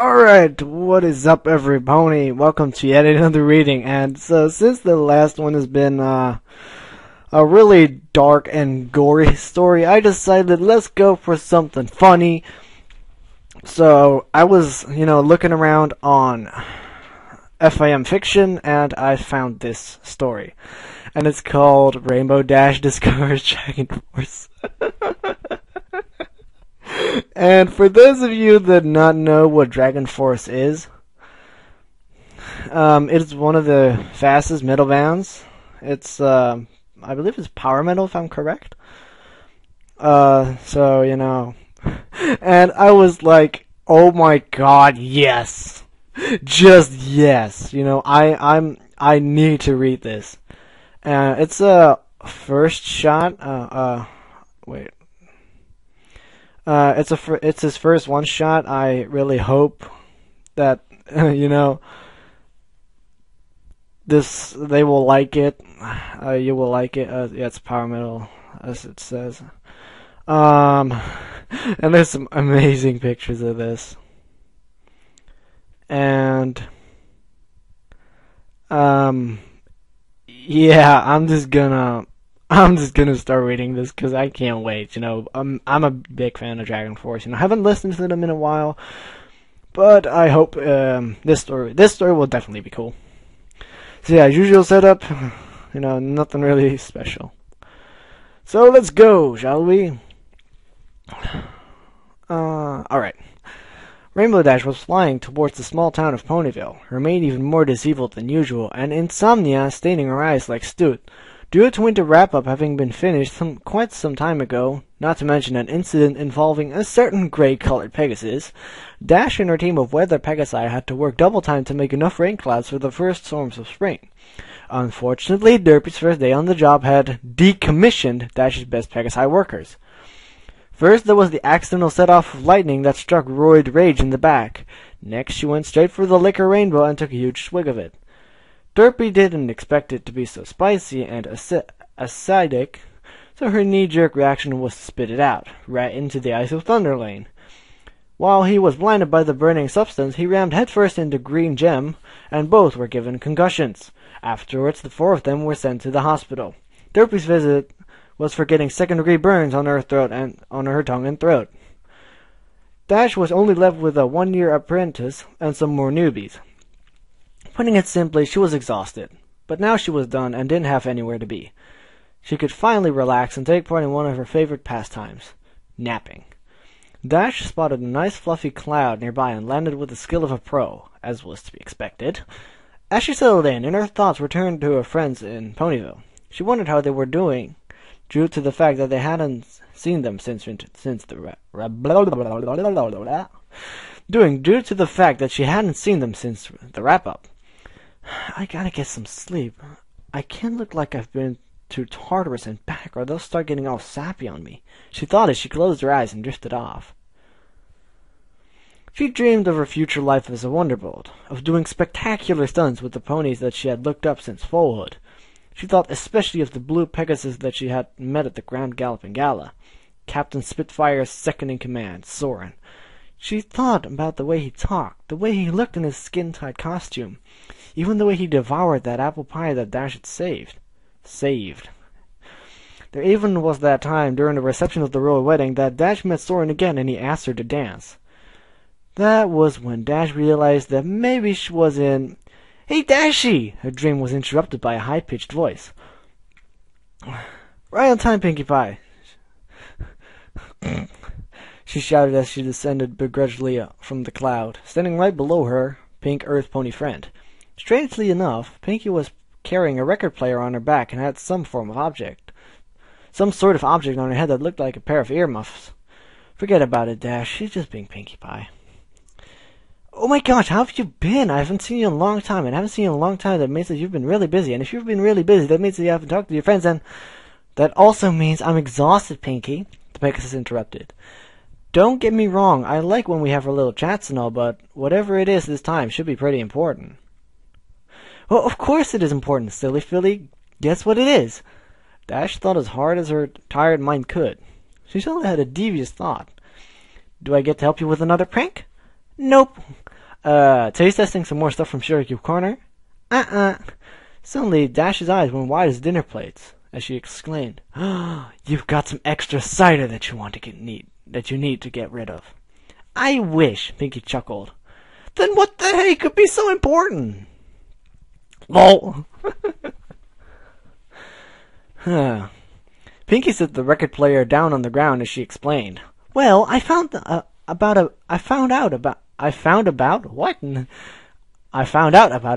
Alright, what is up everybody? Welcome to yet another reading. And so since the last one has been a really dark and gory story, I decided let's go for something funny. So I was, looking around on FIM Fiction and I found this story. And it's called Rainbow Dash Discovers Dragonforce. And for those of you that not know what Dragonforce is, it's one of the fastest metal bands. It's, I believe it's power metal if I'm correct. And I was like, oh my god, yes! Just yes! I need to read this. It's a first shot, wait. It's his first one shot. I really hope that they will like it. You will like it. Yeah, it's power metal, as it says. And there's some amazing pictures of this. And yeah, I'm just gonna start reading this because I can't wait. I'm a big fan of Dragonforce. I haven't listened to them in a while, but I hope this story will definitely be cool. So yeah, usual setup. Nothing really special. So let's go, shall we? Alright. Rainbow Dash was flying towards the small town of Ponyville, her maid even more disabled than usual, and insomnia staining her eyes like Stoot. Due to winter wrap-up having been finished quite some time ago, not to mention an incident involving a certain gray-colored Pegasus, Dash and her team of weather Pegasi had to work double time to make enough rain clouds for the first storms of spring. Unfortunately, Derpy's first day on the job had decommissioned Dash's best Pegasi workers. First, there was the accidental set-off of lightning that struck Royd Rage in the back. Next, she went straight for the liquor rainbow and took a huge swig of it. Derpy didn't expect it to be so spicy and acidic, so her knee-jerk reaction was to spit it out, right into the ice of Thunder Lane. While he was blinded by the burning substance, he rammed headfirst into Green Gem, and both were given concussions. Afterwards, the four of them were sent to the hospital. Derpy's visit was for getting second-degree burns on her throat and on her tongue and throat. Dash was only left with a one-year apprentice and some more newbies. Putting it simply, she was exhausted, but now she was done and didn't have anywhere to be. She could finally relax and take part in one of her favorite pastimes, napping. Dash spotted a nice fluffy cloud nearby and landed with the skill of a pro, as was to be expected. As she settled in, her thoughts returned to her friends in Ponyville. She wondered how they were doing, due to the fact that they hadn't seen them since the wrap-up. I gotta get some sleep. I can't look like I've been to Tartarus and back, or they'll start getting all sappy on me, she thought as she closed her eyes and drifted off. She dreamed of her future life as a Wonderbolt, of doing spectacular stunts with the ponies that she had looked up since foalhood. She thought especially of the blue Pegasus that she had met at the Grand Galloping Gala, Captain Spitfire's second-in-command, Soren. She thought about the way he talked, the way he looked in his skin-tight costume, even the way he devoured that apple pie that Dash had saved. There even was that time during the reception of the royal wedding that Dash met Soren again and he asked her to dance. That was when Dash realized that maybe she was in... Hey, Dashy! Her dream was interrupted by a high-pitched voice. Right on time, Pinkie Pie, she shouted as she descended begrudgingly from the cloud. Standing right below her, Pink Earth Pony friend. Strangely enough, Pinkie was carrying a record player on her back and had some sort of object on her head that looked like a pair of earmuffs. Forget about it, Dash. She's just being Pinkie Pie. Oh my gosh, how have you been? I haven't seen you in a long time, and I haven't seen you in a long time. That means that you've been really busy, and if you've been really busy, that means that you haven't talked to your friends, and that also means I'm exhausted, Pinkie, the Pegasus interrupted. Don't get me wrong, I like when we have our little chats and all, but whatever it is this time should be pretty important. Well, of course it is important, silly filly. Guess what it is? Dash thought as hard as her tired mind could. She still had a devious thought. Do I get to help you with another prank? Nope. Taste testing some more stuff from Sugar Cube Corner? Suddenly, Dash's eyes went wide as dinner plates, as she exclaimed, "You've got some extra cider that you need to get rid of." "I wish," Pinky chuckled. "Then what the heck could be so important?" Lol. Pinky set the record player down on the ground as she explained. "Well, I found out about a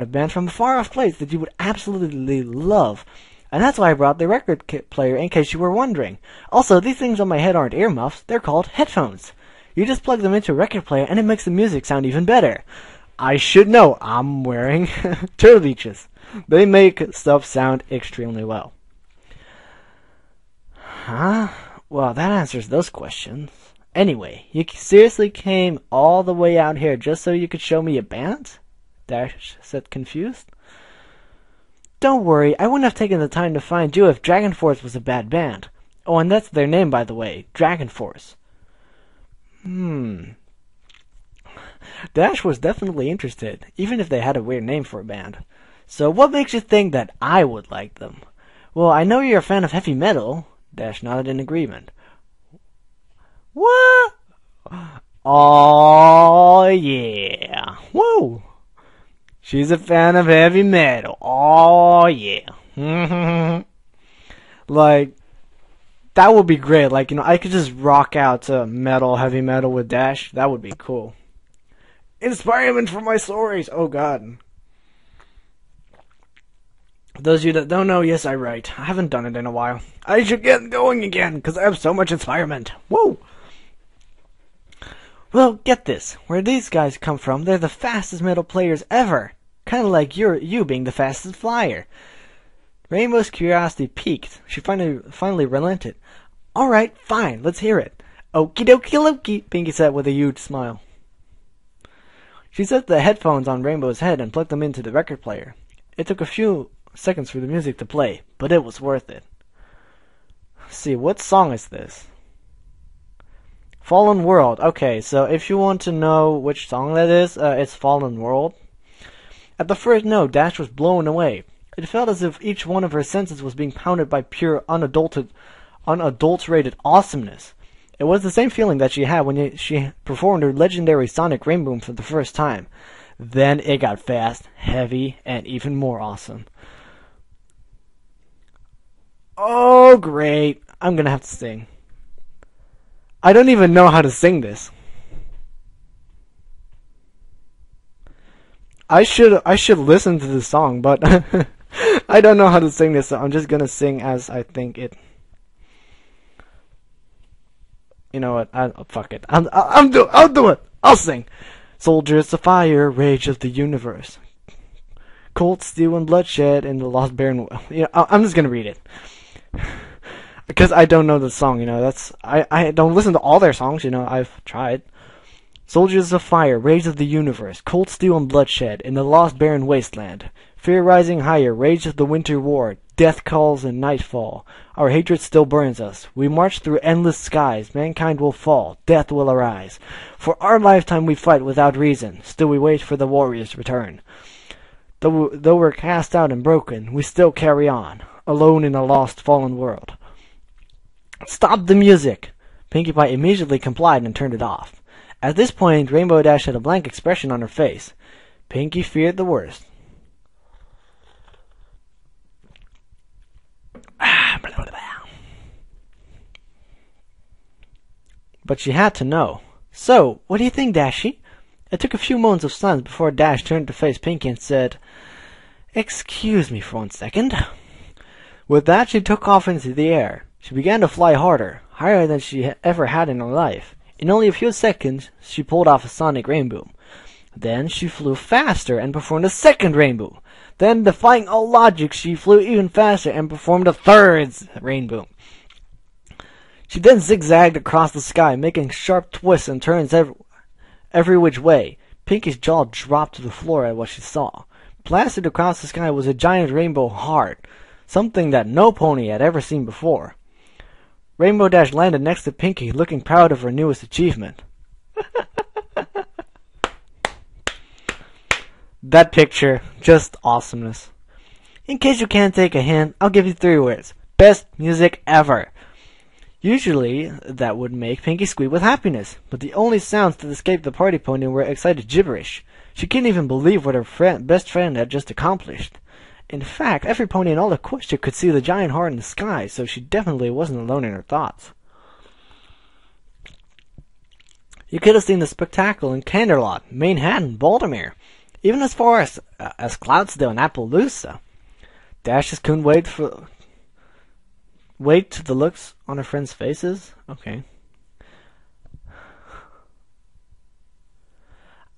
band from a far-off place that you would absolutely love. And that's why I brought the record player in case you were wondering. Also, these things on my head aren't earmuffs, they're called headphones. You just plug them into a record player and it makes the music sound even better. I should know, I'm wearing turtle leeches. They make stuff sound extremely well." Huh? Well, that answers those questions. Anyway, you seriously came all the way out here just so you could show me a band? Dash said, confused. "Don't worry, I wouldn't have taken the time to find you if Dragonforce was a bad band. Oh, and that's their name, by the way, Dragonforce." Dash was definitely interested, even if they had a weird name for a band. "So what makes you think that I would like them?" "Well, I know you're a fan of heavy metal." Dash nodded in agreement. "What?" "Oh, yeah. Whoa. She's a fan of heavy metal. Oh, yeah." Like, that would be great. Like, I could just rock out to heavy metal with Dash. That would be cool. Inspiration for my stories. Oh, God. For those of you that don't know, yes, I write. I haven't done it in a while. I should get going again, because I have so much inspiration. Whoa! Well, get this. Where these guys come from, they're the fastest metal players ever. Kind of like you being the fastest flyer. Rainbow's curiosity piqued. She finally relented. "Alright, fine, let's hear it." "Okie dokie loki," Pinky said with a huge smile. She set the headphones on Rainbow's head and plugged them into the record player. It took a few seconds for the music to play, but it was worth it. Let's see, what song is this? Fallen World. Okay, so if you want to know which song that is, it's Fallen World. At the first note, Dash was blown away. It felt as if each one of her senses was being pounded by pure, unadulterated awesomeness. It was the same feeling that she had when she performed her legendary sonic rainboom for the first time. Then it got fast, heavy, and even more awesome. Oh, great. I'm gonna have to sing. I don't even know how to sing this. I should listen to the song, but I don't know how to sing this, so I'm just gonna sing as I think it. You know what? Fuck it. I'll do it. I'll sing. Soldiers of fire, rage of the universe. Cold steel and bloodshed in the lost barren. I'm just gonna read it because I don't know the song. I don't listen to all their songs. I've tried. Soldiers of fire, rage of the universe. Cold steel and bloodshed in the lost barren wasteland. Fear rising higher, rage of the winter war. Death calls and nightfall. Our hatred still burns us. We march through endless skies. Mankind will fall. Death will arise. For our lifetime we fight without reason. Still we wait for the warrior's return. Though we're cast out and broken, we still carry on. Alone in a lost, fallen world. Stop the music! Pinkie Pie immediately complied and turned it off. At this point, Rainbow Dash had a blank expression on her face. Pinkie feared the worst. But she had to know. "So, what do you think, Dashy?" It took a few moments of silence before Dash turned to face Pinkie and said, "Excuse me for 1 second." With that, she took off into the air. She began to fly harder, higher than she ever had in her life. In only a few seconds, she pulled off a sonic rainbow. Then she flew faster and performed a second rainbow. Then, defying all logic, she flew even faster and performed a third rainbow. She then zigzagged across the sky, making sharp twists and turns every which way. Pinkie's jaw dropped to the floor at what she saw. Plastered across the sky was a giant rainbow heart, something that no pony had ever seen before. Rainbow Dash landed next to Pinkie, looking proud of her newest achievement. That picture, just awesomeness. In case you can't take a hint, I'll give you 3 words. Best music ever. Usually, that would make Pinkie squeak with happiness, but the only sounds that escaped the party pony were excited gibberish. She couldn't even believe what her best friend had just accomplished. In fact, every pony in all the Equestria could see the giant heart in the sky, so she definitely wasn't alone in her thoughts. You could have seen the spectacle in Canterlot, Manhattan, Baltimore, even as far as Cloudsdale and Appaloosa. Dash just couldn't wait to the looks on her friends' faces. Okay.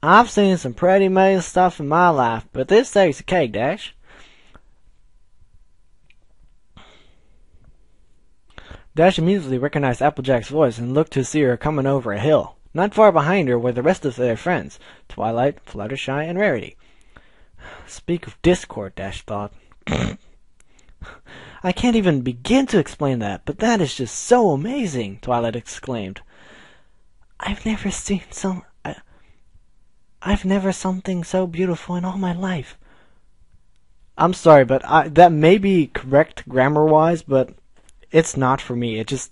I've seen some pretty amazing stuff in my life, but this takes a cake, Dash. Dash immediately recognized Applejack's voice and looked to see her coming over a hill. Not far behind her were the rest of their friends, Twilight, Fluttershy, and Rarity. Speak of discord, Dash thought. I can't even begin to explain that, but that is just so amazing, Twilight exclaimed. I've never something so beautiful in all my life. I'm sorry, but that may be correct grammar-wise, but it's not for me. It just...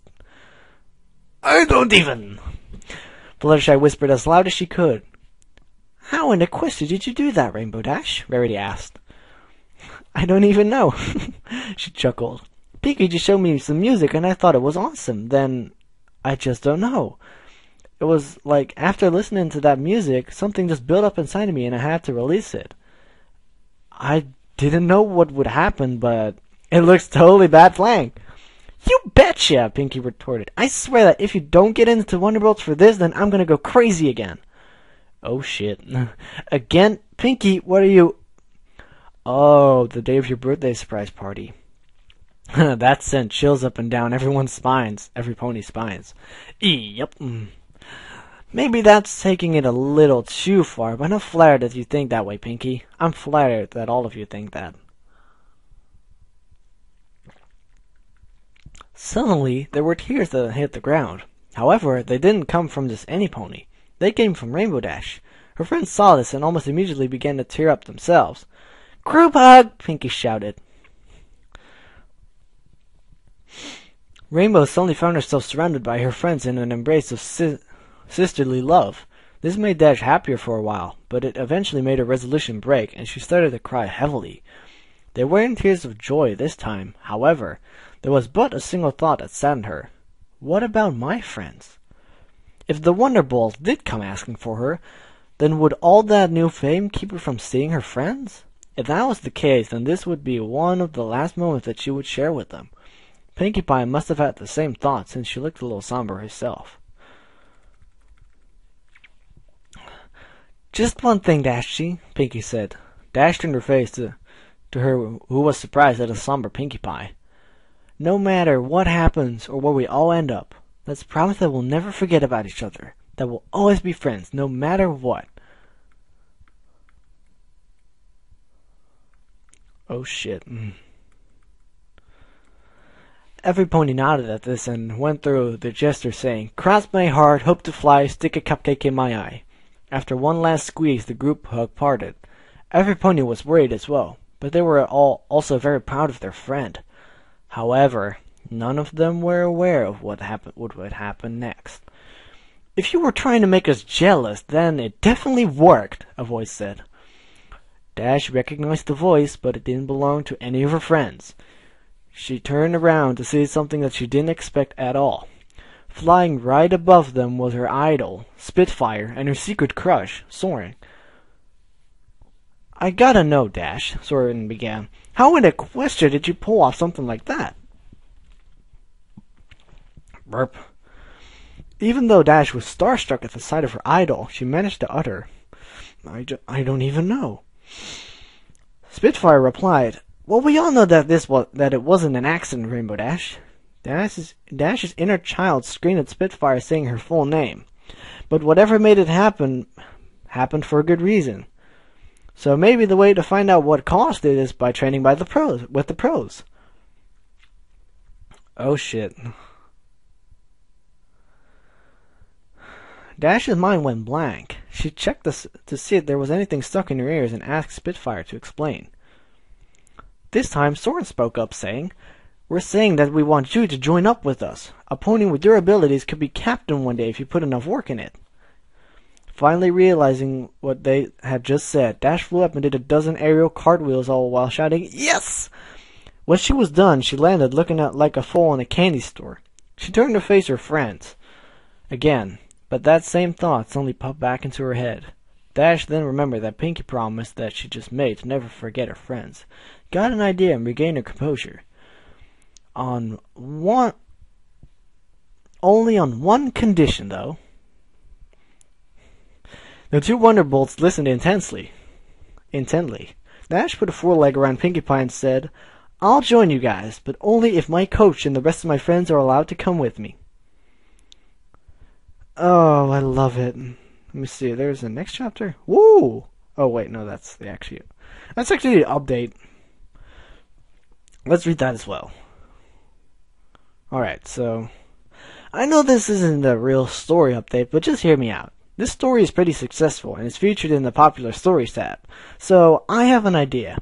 I don't even... Fluttershy whispered as loud as she could. How in Equestria did you do that, Rainbow Dash? Rarity asked. I don't even know. She chuckled. Pinkie just showed me some music and I thought it was awesome. Then, I just don't know. It was like, after listening to that music, something just built up inside of me and I had to release it. I didn't know what would happen, but it looks totally bad flank. You betcha, Pinkie retorted. I swear that if you don't get into Wonderbolts for this, then I'm gonna go crazy again. Oh shit. Again? Pinkie, what are you... Oh, the day of your birthday surprise party. That sent chills up and down everyone's spines, every pony's spines. Yep. Maybe that's taking it a little too far, but I'm flattered that you think that way, Pinkie. I'm flattered that all of you think that. Suddenly, there were tears that hit the ground. However, they didn't come from just any pony. They came from Rainbow Dash. Her friends saw this and almost immediately began to tear up themselves. Group hug! Pinkie shouted. Rainbow suddenly found herself surrounded by her friends in an embrace of sisterly love. This made Dash happier for a while, but it eventually made her resolution break, and she started to cry heavily. They weren't tears of joy this time, however. There was but a single thought that saddened her. What about my friends? If the Wonderbolts did come asking for her, then would all that new fame keep her from seeing her friends? If that was the case, then this would be one of the last moments that she would share with them. Pinkie Pie must have had the same thought, since she looked a little somber herself. Just one thing, Dashy, Pinkie said. Dash turned her face to her, who was surprised at a somber Pinkie Pie. No matter what happens or where we all end up, let's promise that we'll never forget about each other, that we'll always be friends, no matter what. Oh shit. Every pony nodded at this and went through the gesture saying, Cross my heart, hope to fly, stick a cupcake in my eye. After one last squeeze, the group hug parted. Every pony was worried as well, but they were all also very proud of their friend. However, none of them were aware of what would happen next. If you were trying to make us jealous, then it definitely worked, a voice said. Dash recognized the voice, but it didn't belong to any of her friends. She turned around to see something that she didn't expect at all. Flying right above them was her idol, Spitfire, and her secret crush, Soarin'. I gotta know, Dash, Soarin' began. How in Equestria did you pull off something like that? Burp. Even though Dash was starstruck at the sight of her idol, she managed to utter, I don't even know. Spitfire replied, Well, we all know that it wasn't an accident, Rainbow Dash. Dash's inner child screamed at Spitfire saying her full name. But whatever made it happen, happened for a good reason. So maybe the way to find out what caused it is by training with the pros. Oh shit. Dash's mind went blank. She checked to see if there was anything stuck in her ears and asked Spitfire to explain. This time, Soren spoke up, saying, "We're saying that we want you to join up with us. A pony with your abilities could be captain one day if you put enough work in it." Finally realizing what they had just said, Dash flew up and did a dozen aerial cartwheels all while shouting, "Yes!" When she was done, she landed looking out like a fool in a candy store. She turned to face her friends again, but that same thought suddenly popped back into her head. Dash then remembered that Pinkie promise that she just made to never forget her friends, got an idea and regained her composure. Only on one condition, though. The two Wonderbolts listened intently. Dash put a foreleg around Pinkie Pie and said, "I'll join you guys, but only if my coach and the rest of my friends are allowed to come with me." Oh, I love it. Let me see. There's the next chapter. Woo! Oh, wait, no, that's actually the update. Let's read that as well. Alright, so I know this isn't a real story update, but just hear me out. This story is pretty successful and is featured in the popular stories tab. So I have an idea.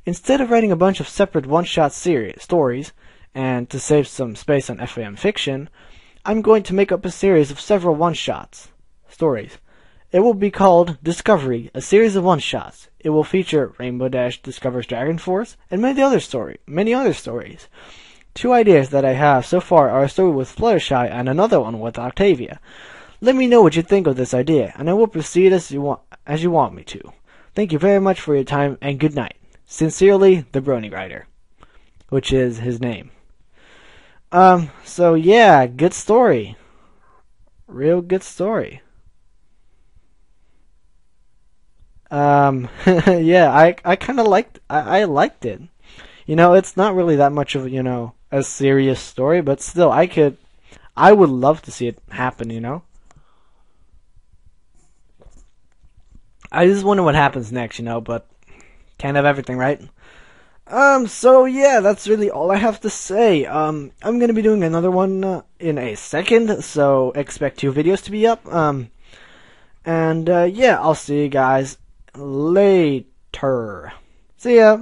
Instead of writing a bunch of separate one-shot stories, and to save some space on FAM Fiction, I'm going to make up a series of several one-shots stories. It will be called Discovery, a series of one-shots. It will feature Rainbow Dash discovers Dragonforce and many other stories. Two ideas that I have so far are a story with Fluttershy and another one with Octavia. Let me know what you think of this idea, and I will proceed as you want me to. Thank you very much for your time, and good night. Sincerely, the Brony Writer, which is his name. So yeah, good story. Real good story. Yeah, I kind of I liked it. You know, it's not really that much of, a serious story, but still, I would love to see it happen, I just wonder what happens next, but can't have everything, right? So yeah, that's really all I have to say. I'm gonna be doing another one in a second, so expect 2 videos to be up. Yeah, I'll see you guys later. See ya.